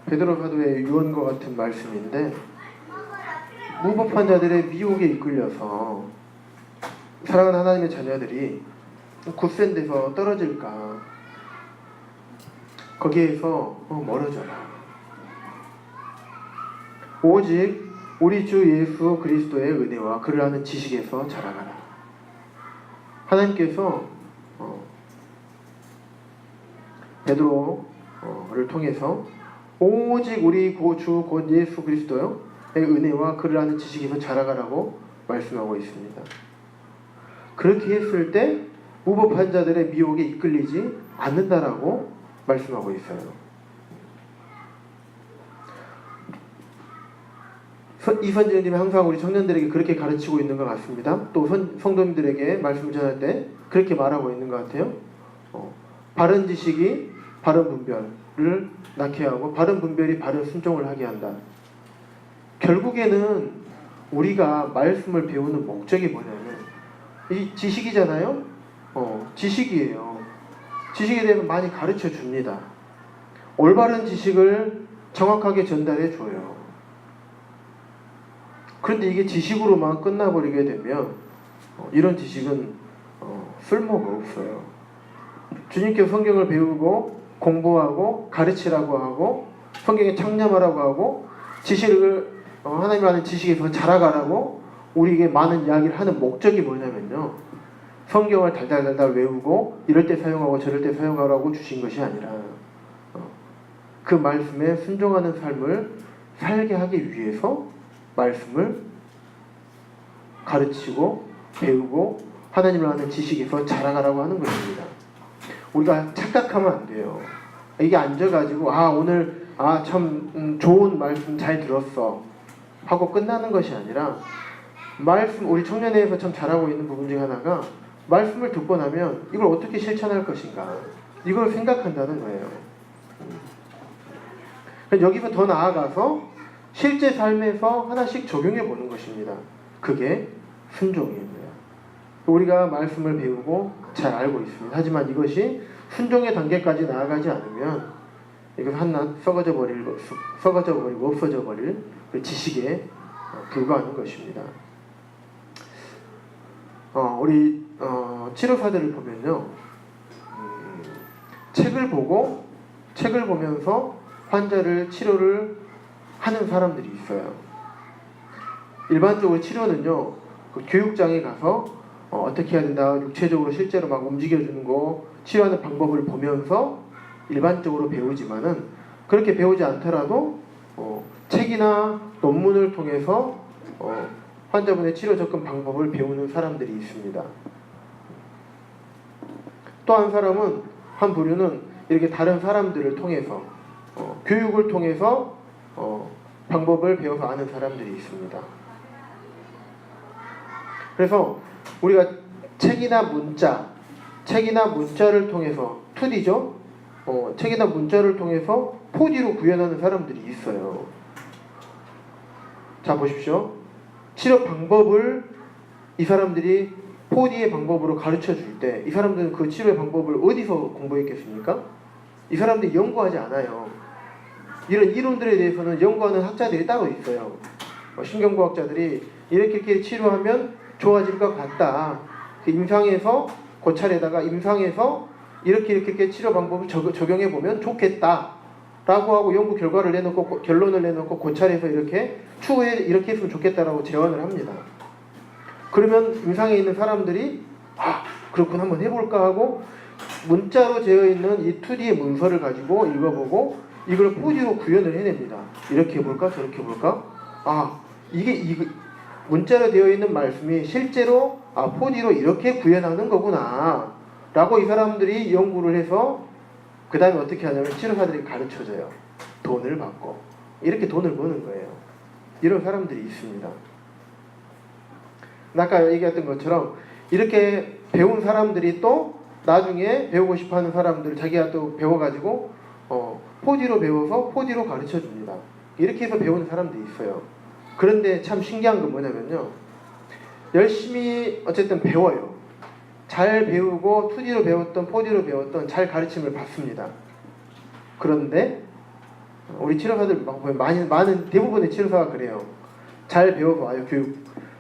베드로 사도의 유언과 같은 말씀인데 무법한 자들의 미혹에 이끌려서 사랑하는 하나님의 자녀들이 굳센 데서 떨어질까 거기에서 멀어져라. 오직 우리 주 예수 그리스도의 은혜와 그를 아는 지식에서 자라가라. 하나님께서 베드로를 통해서 오직 우리 주 곧 예수 그리스도의 은혜와 그를 아는 지식에서 자라가라고 말씀하고 있습니다. 그렇게 했을 때 무법한 자들의 미혹에 이끌리지 않는다라고 말씀하고 있어요. 이 선지자님이 항상 우리 청년들에게 그렇게 가르치고 있는 것 같습니다. 또 성도님들에게 말씀을 전할 때 그렇게 말하고 있는 것 같아요. 바른 지식이 바른 분별을 낳게 하고 바른 분별이 바른 순종을 하게 한다. 결국에는 우리가 말씀을 배우는 목적이 뭐냐면 이 지식이잖아요. 지식이에요. 지식에 대해서 많이 가르쳐 줍니다. 올바른 지식을 정확하게 전달해 줘요. 그런데 이게 지식으로만 끝나버리게 되면 이런 지식은 쓸모가 없어요. 주님께서 성경을 배우고 공부하고 가르치라고 하고 성경에 창념하라고 하고 지식을 하나님 아는 지식에서 자라가라고 우리에게 많은 이야기를 하는 목적이 뭐냐면요, 성경을 달달달달 외우고 이럴 때 사용하고 저럴 때 사용하라고 주신 것이 아니라 그 말씀에 순종하는 삶을 살게 하기 위해서 말씀을 가르치고 배우고 하나님을 아는 지식에서 자라가라고 하는 것입니다. 우리가 착각하면 안 돼요. 이게 앉아가지고 오늘 참 좋은 말씀 잘 들었어 하고 끝나는 것이 아니라 말씀, 우리 청년회에서 참 잘하고 있는 부분 중에 하나가 말씀을 듣고 나면 이걸 어떻게 실천할 것인가 이걸 생각한다는 거예요. 여기서 더 나아가서 실제 삶에서 하나씩 적용해 보는 것입니다. 그게 순종입니다. 우리가 말씀을 배우고 잘 알고 있습니다. 하지만 이것이 순종의 단계까지 나아가지 않으면 이건 한낱 썩어져 버리고 없어져 버릴 그 지식에 불과하는 것입니다. 우리 치료사들을 보면요, 책을 보면서 환자를 치료를 하는 사람들이 있어요. 일반적으로 치료는요, 그 교육장에 가서 어떻게 해야 된다, 육체적으로 실제로 막 움직여주는 거, 치료하는 방법을 보면서 일반적으로 배우지만은, 그렇게 배우지 않더라도 책이나 논문을 통해서 환자분의 치료 접근 방법을 배우는 사람들이 있습니다. 또 한 부류는 이렇게 다른 사람들을 통해서 교육을 통해서 방법을 배워서 아는 사람들이 있습니다. 그래서 우리가 책이나 문자를 통해서 2D죠? 책이나 문자를 통해서 4D로 구현하는 사람들이 있어요. 자, 보십시오. 치료 방법을 이 사람들이 4D의 방법으로 가르쳐 줄 때 이 사람들은 그 치료의 방법을 어디서 공부했겠습니까? 이 사람들이 연구하지 않아요. 이런 이론들에 대해서는 연구하는 학자들이 따로 있어요. 신경과학자들이 이렇게 치료하면 좋아질 것 같다. 임상에서 고찰에다가 임상에서 이렇게 치료 방법을 적용해 보면 좋겠다. 라고 하고 연구 결과를 내놓고 결론을 내놓고 고찰해서 추후에 이렇게 했으면 좋겠다라고 제안을 합니다. 그러면 임상에 있는 사람들이 그렇군, 한번 해볼까 하고 문자로 되어 있는 이 2D의 문서를 가지고 읽어보고 이걸 4D로 구현을 해냅니다. 이렇게 해볼까, 저렇게 해볼까? 이게 문자로 되어 있는 말씀이 실제로 4D로 이렇게 구현하는 거구나 라고 이 사람들이 연구를 해서 그 다음에 어떻게 하냐면 치료사들이 가르쳐줘요. 돈을 받고 이렇게 돈을 버는 거예요. 이런 사람들이 있습니다. 아까 얘기했던 것처럼 이렇게 배운 사람들이 또 나중에 배우고 싶어하는 사람들 자기가 또 배워가지고 4D로 배워서 4D로 가르쳐줍니다. 이렇게 해서 배우는 사람들이 있어요. 그런데 참 신기한 건 뭐냐면요, 열심히 어쨌든 배워요. 잘 배우고 2D로 배웠던 4D로 배웠던 잘 가르침을 받습니다. 그런데 우리 치료사들 많은 대부분의 치료사가 그래요. 잘 배워서 와요. 교육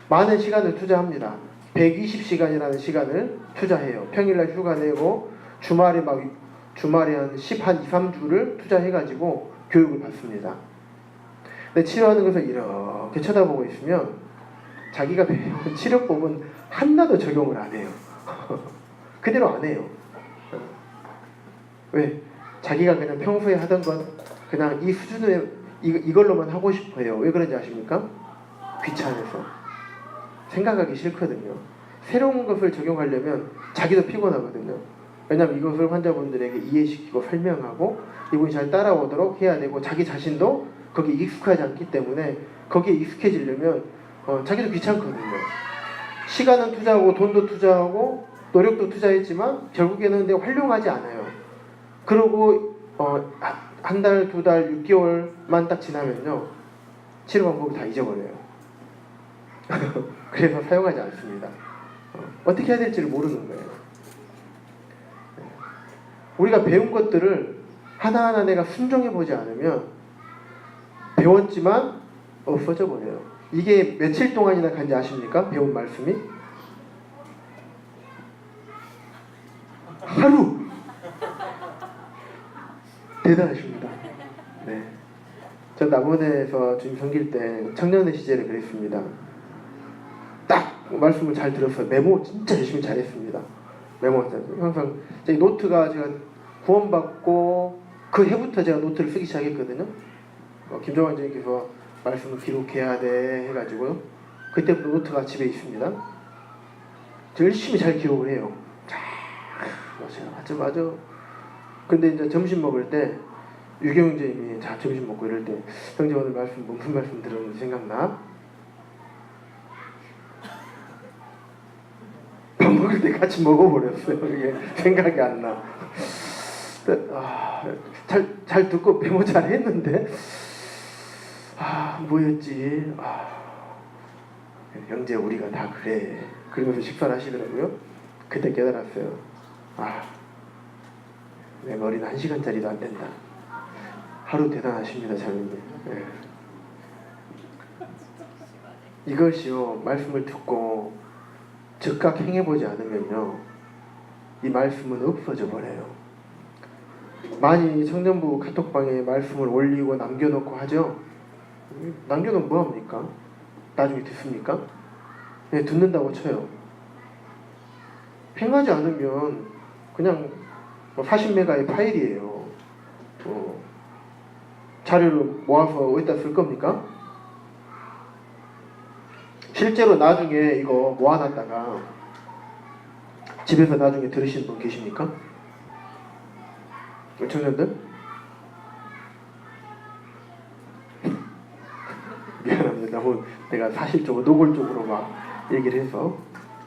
많은 시간을 투자합니다. 120시간이라는 시간을 투자해요. 평일날 휴가 내고 주말에 한 2, 3주를 투자해가지고 교육을 받습니다. 근데 치료하는 것을 이렇게 쳐다보고 있으면 자기가 배운 치료법은 하나도 적용을 안 해요. 그대로 안 해요. 왜? 자기가 그냥 평소에 하던 건 그냥 이 수준에 이걸로만 하고 싶어요. 왜 그런지 아십니까? 귀찮아서. 생각하기 싫거든요. 새로운 것을 적용하려면 자기도 피곤하거든요. 왜냐하면 이것을 환자분들에게 이해시키고 설명하고 이분이 잘 따라오도록 해야 되고 자기 자신도 거기에 익숙하지 않기 때문에 거기에 익숙해지려면 자기도 귀찮거든요. 시간은 투자하고 돈도 투자하고 노력도 투자했지만 결국에는 내가 활용하지 않아요. 그러고 한 달, 2달, 6개월만 딱 지나면요, 치료 방법을 다 잊어버려요. 그래서 사용하지 않습니다. 어떻게 해야 될지를 모르는 거예요. 우리가 배운 것들을 하나하나 내가 순종해보지 않으면 배웠지만 없어져 버려요. 이게 며칠 동안이나 간지 아십니까? 배운 말씀이? 하루! 대단하십니다. 네. 전 남원에서 주임 섬길 때 청년의 시절에 그랬습니다. 딱 말씀을 잘 들었어요. 메모 진짜 열심히 잘했습니다. 메모했어요. 항상 제 노트가 제가 구원받고 그 해부터 제가 노트를 쓰기 시작했거든요. 김정환 선생님께서 말씀을 기록해야 돼 해가지고요. 그때부터 노트가 집에 있습니다. 열심히 잘 기록을 해요. 맞아. 근데 이제 점심 먹을 때 유경 선생님이 점심 먹고 이럴 때 형제 오늘 무슨 말씀 들었는지 생각나? 밥 먹을 때 같이 먹어버렸어요. 이게 생각이 안 나. 잘 듣고 메모 잘 했는데 뭐였지? 형제 우리가 다 그래. 그러면서 식사를 하시더라고요. 그때 깨달았어요. 내 머리는 1시간짜리도 안 된다. 하루 대단하십니다, 장로님. 네. 이것이요, 말씀을 듣고 즉각 행해보지 않으면요, 이 말씀은 없어져 버려요. 많이 청년부 카톡방에 말씀을 올리고 남겨놓고 하죠. 남겨놓으면 뭐합니까? 나중에 듣습니까? 네, 듣는다고 쳐요. 행하지 않으면 그냥 40메가의 파일이에요. 자료를 모아서 어디다 쓸 겁니까? 실제로 나중에 이거 모아놨다가 집에서 나중에 들으시는 분 계십니까? 청년들? 미안합니다. 너무 내가 사실적으로 노골적으로 막 얘기를 해서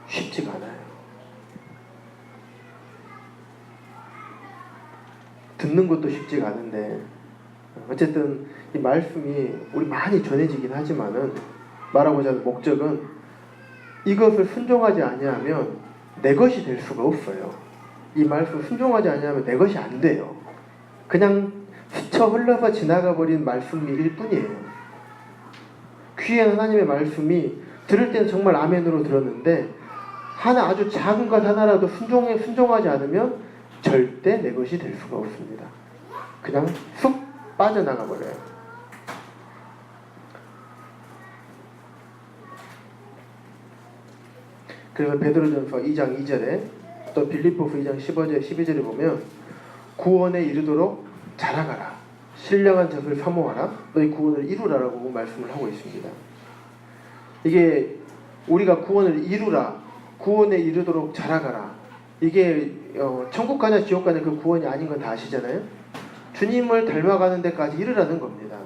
쉽지가 않아요. 듣는 것도 쉽지가 않은데 어쨌든 이 말씀이 우리 많이 전해지긴 하지만은 말하고자 하는 목적은 이것을 순종하지 아니하면 내 것이 될 수가 없어요. 이 말씀을 순종하지 아니하면 내 것이 안 돼요. 그냥 스쳐 흘러서 지나가 버린 말씀일 뿐이에요. 귀에 하나님의 말씀이 들을 때는 정말 아멘으로 들었는데 하나 아주 작은 것 하나라도 순종하지 않으면 절대 내 것이 될 수가 없습니다. 그냥 쑥 빠져나가 버려요. 그래서 베드로전서 2장 2절에 또 빌립보서 2장 15절 12절에 보면 구원에 이르도록 자라가라. 신령한 젖을 사모하라. 너희 구원을 이루라라고 말씀을 하고 있습니다. 이게 우리가 구원을 이루라, 구원에 이르도록 자라가라. 이게 천국 가냐 지옥 가냐 그 구원이 아닌 건 다 아시잖아요. 주님을 닮아가는 데까지 이르라는 겁니다.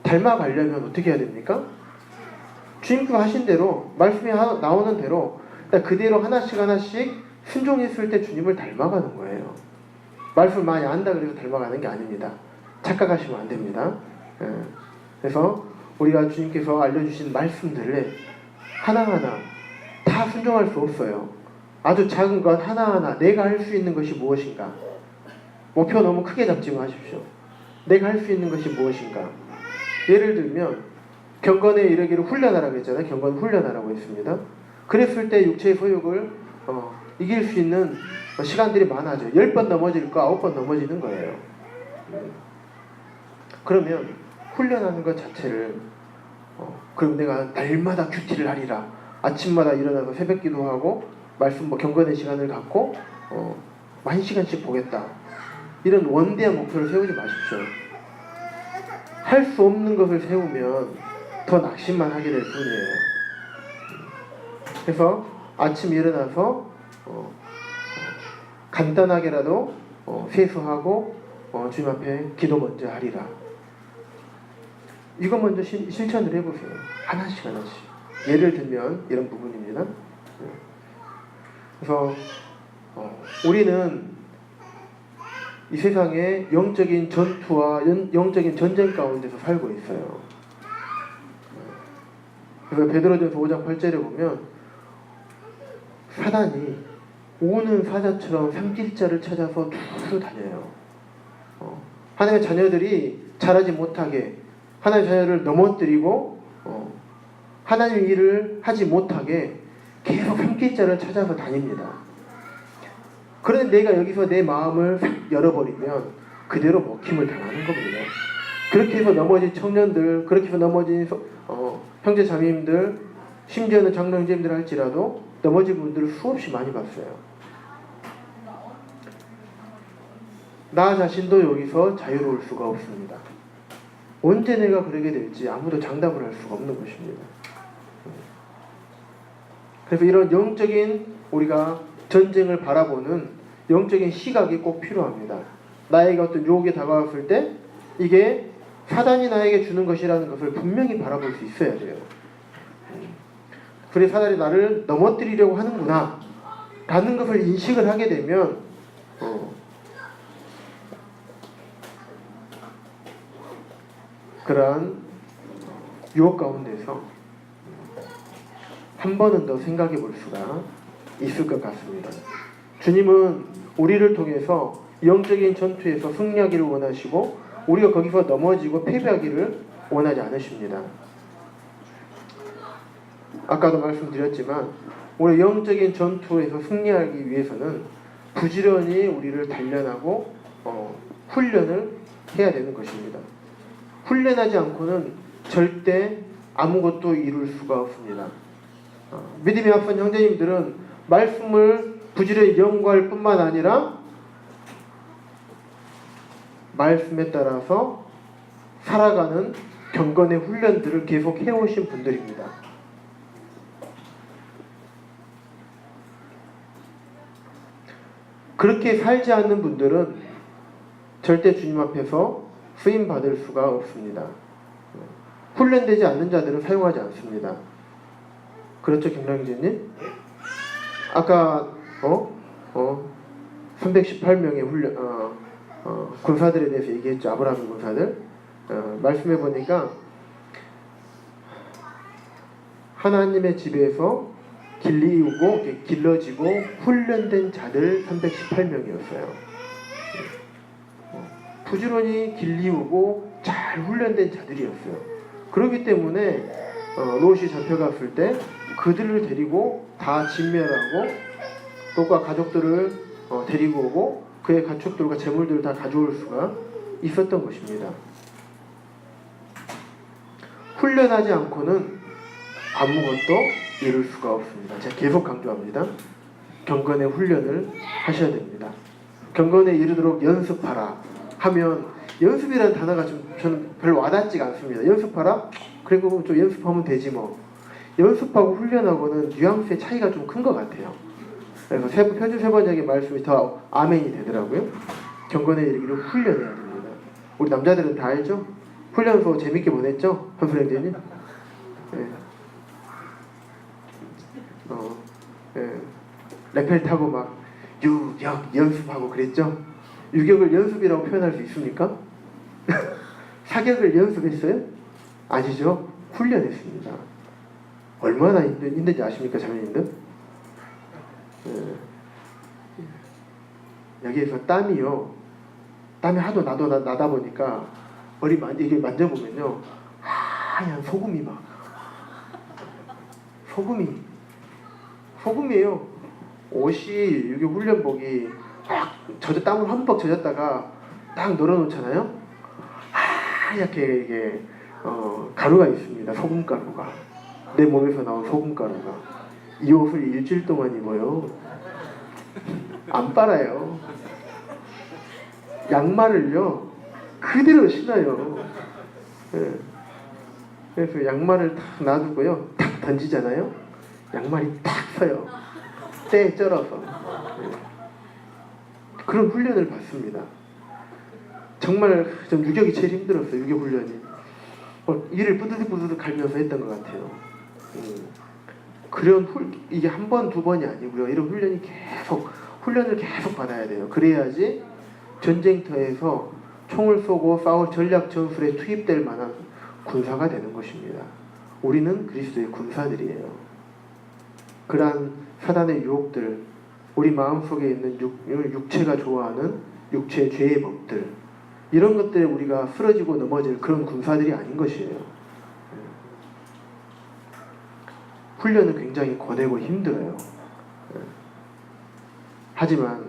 닮아가려면 어떻게 해야 됩니까? 주님께서 하신 대로 말씀이 나오는 대로 그대로 하나씩 순종했을 때 주님을 닮아가는 거예요. 말씀을 많이 안다 그래서 닮아가는 게 아닙니다. 착각하시면 안 됩니다. 그래서 우리가 주님께서 알려주신 말씀들을 하나하나 다 순종할 수 없어요. 아주 작은 것 하나하나 내가 할 수 있는 것이 무엇인가. 목표 너무 크게 잡지 마십시오. 내가 할 수 있는 것이 무엇인가. 예를 들면 경건에 이르기를 훈련하라고 했잖아요. 경건 훈련하라고 했습니다. 그랬을 때 육체의 소욕을 이길 수 있는 시간들이 많아져요. 10번 넘어질 거 9번 넘어지는 거예요. 그러면 훈련하는 것 자체를 그럼 내가 날마다 큐티를 하리라. 아침마다 일어나서 새벽 기도하고 말씀 경건의 시간을 갖고 1시간씩 보겠다. 이런 원대한 목표를 세우지 마십시오. 할 수 없는 것을 세우면 더 낙심만 하게 될 뿐이에요. 그래서 아침 일어나서 간단하게라도 세수하고 주님 앞에 기도 먼저 하리라. 이거 먼저 실천을 해보세요. 하나씩. 예를 들면 이런 부분입니다. 그래서 우리는 이 세상에 영적인 전투와 영적인 전쟁 가운데서 살고 있어요. 그래서 베드로전서 5장 8절에 보면 사단이 오는 사자처럼 삼킬자를 찾아서 두루 다녀요. 하나님의 자녀들이 자라지 못하게 하나님의 자녀를 넘어뜨리고 하나님의 일을 하지 못하게 계속 삼킬자를 찾아서 다닙니다. 그런데 내가 여기서 내 마음을 열어버리면 그대로 먹힘을 당하는 겁니다. 그렇게 해서 넘어진 청년들, 그렇게 해서 넘어진 형제 자매님들, 심지어는 장로 형제님들 할지라도 넘어진 분들을 수없이 많이 봤어요. 나 자신도 여기서 자유로울 수가 없습니다. 언제 내가 그러게 될지 아무도 장담을 할 수가 없는 것입니다. 그래서 이런 영적인 우리가 전쟁을 바라보는 영적인 시각이 꼭 필요합니다. 나에게 어떤 유혹이 다가왔을 때 이게 사단이 나에게 주는 것이라는 것을 분명히 바라볼 수 있어야 돼요. 그래 사단이 나를 넘어뜨리려고 하는구나 라는 것을 인식을 하게 되면 그러한 유혹 가운데서 한 번은 더 생각해 볼 수가 있을 것 같습니다. 주님은 우리를 통해서 영적인 전투에서 승리하기를 원하시고 우리가 거기서 넘어지고 패배하기를 원하지 않으십니다. 아까도 말씀드렸지만 우리 영적인 전투에서 승리하기 위해서는 부지런히 우리를 단련하고 훈련을 해야 되는 것입니다. 훈련하지 않고는 절대 아무것도 이룰 수가 없습니다. 믿음의 앞선 형제님들은 말씀을 부지런히 연구할 뿐만 아니라 말씀에 따라서 살아가는 경건의 훈련들을 계속 해오신 분들입니다. 그렇게 살지 않는 분들은 절대 주님 앞에서 쓰임 받을 수가 없습니다. 훈련되지 않는 자들은 사용하지 않습니다. 그렇죠, 김랑재님? 아까 318명의 훈련 군사들에 대해서 얘기했죠. 아브라함 군사들. 말씀해 보니까 하나님의 집에서 길러지고 훈련된 자들 318명이었어요. 부지런히 길리우고 잘 훈련된 자들이었어요. 그렇기 때문에 롯이 잡혀갔을 때 그들을 데리고 다 진멸하고 롯과 가족들을 데리고 오고 그의 가축들과 재물들을 다 가져올 수가 있었던 것입니다. 훈련하지 않고는 아무것도 이룰 수가 없습니다. 제가 계속 강조합니다. 경건의 훈련을 하셔야 됩니다. 경건에 이르도록 연습하라 하면 연습이라는 단어가 저는 별로 와닿지가 않습니다. 연습하라? 그리고 좀 연습하면 되지 뭐. 연습하고 훈련하고는 뉘앙스의 차이가 좀 큰 것 같아요. 그래서 편지 세 번역의 말씀이 더 아멘이 되더라고요. 경건에 이르기를 훈련해야 됩니다. 우리 남자들은 다 알죠? 훈련소 재밌게 보냈죠? 선수님들이? 네. 레펠 타고 막 유격 연습하고 그랬죠? 유격을 연습이라고 표현할 수 있습니까? 사격을 연습했어요? 아니죠. 훈련했습니다. 얼마나 힘든지 아십니까, 자매님들? 여기에서 땀이 하도 나다 보니까 머리 이게 만져보면요 하얀 소금이 막 소금이에요. 옷이 이게 훈련복이 막 땀을 흠뻑 젖었다가 딱 널어놓잖아요. 하얗게 이게 가루가 있습니다. 소금가루가 내 몸에서 나온 소금가루가 이 옷을 일주일 동안 입어요. 안 빨아요. 양말을요 그대로 신어요. 네. 그래서 양말을 탁 놔두고요 탁 던지잖아요. 양말이 탁 서요. 때에 쩔어서. 네. 그런 훈련을 받습니다. 정말 좀 유격이 제일 힘들었어요. 유격 훈련이. 이를 뿌드득 갈면서 했던 것 같아요. 그런 이게 한 번, 두 번이 아니고요. 이런 훈련을 계속 받아야 돼요. 그래야지 전쟁터에서 총을 쏘고 싸울 전략 전술에 투입될 만한 군사가 되는 것입니다. 우리는 그리스도의 군사들이에요. 그러한 사단의 유혹들, 우리 마음속에 있는 육체가 좋아하는 육체의 죄의 법들, 이런 것들에 우리가 쓰러지고 넘어질 그런 군사들이 아닌 것이에요. 훈련은 굉장히 거대고 힘들어요. 하지만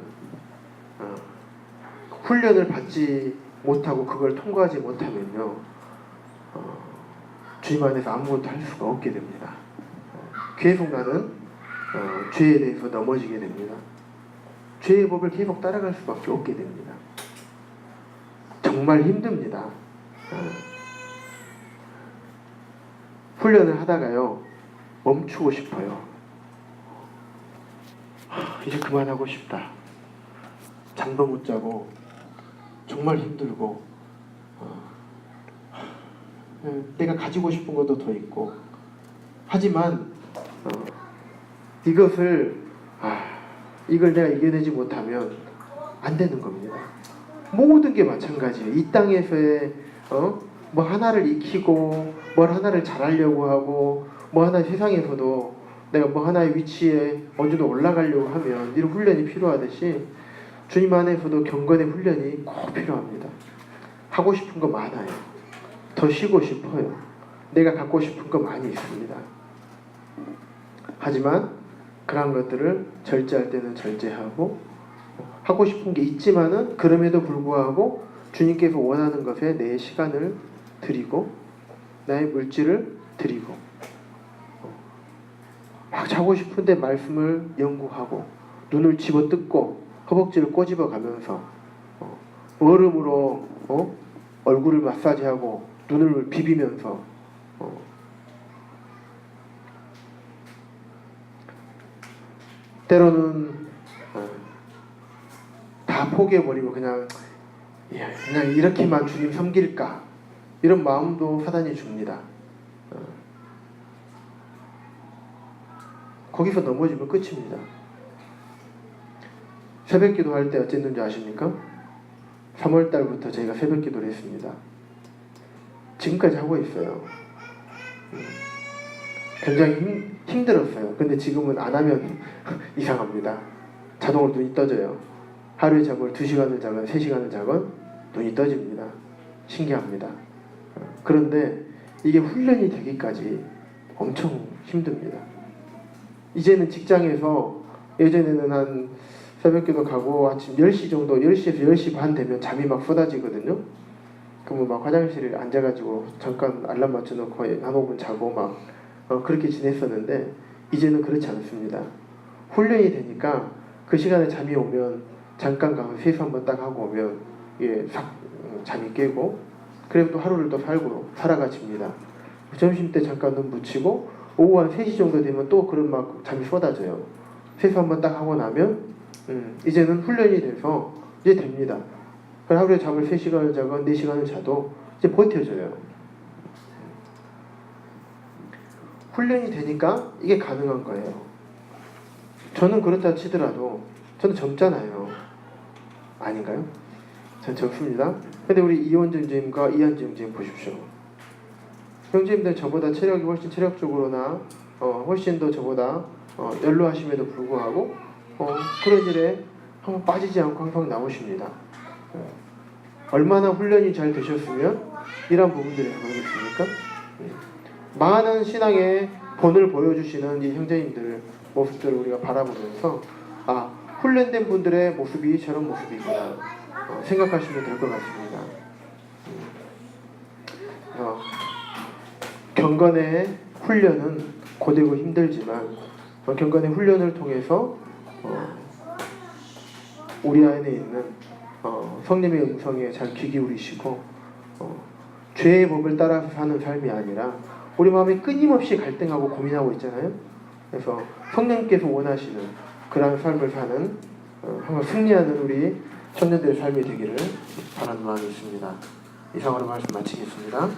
훈련을 받지 못하고 그걸 통과하지 못하면요 주님 안에서 아무것도 할 수가 없게 됩니다. 계속 나는 죄에 대해서 넘어지게 됩니다. 죄의 법을 계속 따라갈 수밖에 없게 됩니다. 정말 힘듭니다. 훈련을 하다가요 멈추고 싶어요. 이제 그만하고 싶다. 잠도 못 자고 정말 힘들고 내가 가지고 싶은 것도 더 있고 하지만 이걸 내가 이겨내지 못하면 안 되는 겁니다. 모든 게 마찬가지예요. 이 땅에서의 뭐 하나를 익히고 뭘 하나를 잘하려고 하고 뭐 하나 세상에서도 내가 뭐 하나의 위치에 언제도 올라가려고 하면 이런 훈련이 필요하듯이 주님 안에서도 경건의 훈련이 꼭 필요합니다. 하고 싶은 거 많아요. 더 쉬고 싶어요. 내가 갖고 싶은 거 많이 있습니다. 하지만 그런 것들을 절제할 때는 절제하고 하고 싶은 게 있지만은 그럼에도 불구하고 주님께서 원하는 것에 내 시간을 드리고 나의 물질을 드리고 막 자고 싶은데 말씀을 연구하고 눈을 집어뜯고 허벅지를 꼬집어 가면서 얼음으로 얼굴을 마사지하고 눈을 비비면서 때로는 다 포기해버리고 그냥 이렇게만 주님 섬길까 이런 마음도 사단이 줍니다. 거기서 넘어지면 끝입니다. 새벽 기도할 때 어쨌는지 아십니까? 3월달부터 저희가 새벽 기도를 했습니다. 지금까지 하고 있어요. 굉장히 힘들었어요. 근데 지금은 안 하면 이상합니다. 자동으로 눈이 떠져요. 하루에 잠을 2시간을 자건 3시간을 자건 눈이 떠집니다. 신기합니다. 그런데 이게 훈련이 되기까지 엄청 힘듭니다. 이제는 직장에서 예전에는 한 새벽기도 가고 아침 10시 정도 10시에서 10시 반 되면 잠이 막 쏟아지거든요. 그러면 막 화장실에 앉아가지고 잠깐 알람 맞춰놓고 한 5분 자고 막 그렇게 지냈었는데 이제는 그렇지 않습니다. 훈련이 되니까 그 시간에 잠이 오면 잠깐 가서 세수 한번 딱 하고 오면 싹 잠이 깨고 그리고 또 하루를 또 살아가집니다. 점심때 잠깐 눈 붙이고 오후 한 3시 정도 되면 또 그런 막 잠이 쏟아져요. 세수 한번 딱 하고 나면 이제는 훈련이 돼서 이제 됩니다. 하루에 잠을 3시간을 자건 4시간을 자도 이제 버텨져요. 훈련이 되니까 이게 가능한 거예요. 저는 그렇다 치더라도 저는 젊잖아요. 아닌가요? 전 젊습니다. 근데 우리 이원정 선생님과 이한정 선생님 보십시오. 형제님들 저보다 체력이 훨씬 체력적으로나 훨씬 더 저보다 연로하심에도 불구하고 그런 일에 한번 빠지지 않고 항상 나오십니다. 얼마나 훈련이 잘 되셨으면 이런 부분들에서 그러겠습니까? 많은 신앙의 본을 보여주시는 이 형제님들 모습들을 우리가 바라보면서 훈련된 분들의 모습이 저런 모습이구나 생각하시면 될 것 같습니다. 경건의 훈련은 고되고 힘들지만 경건의 훈련을 통해서 우리 안에 있는 성령의 음성에 잘 귀 기울이시고 죄의 법을 따라서 사는 삶이 아니라 우리 마음에 끊임없이 갈등하고 고민하고 있잖아요. 그래서 성령께서 원하시는 그런 삶을 사는 항상 승리하는 우리 청년들의 삶이 되기를 바라는 마음이 있습니다. 이상으로 말씀 마치겠습니다.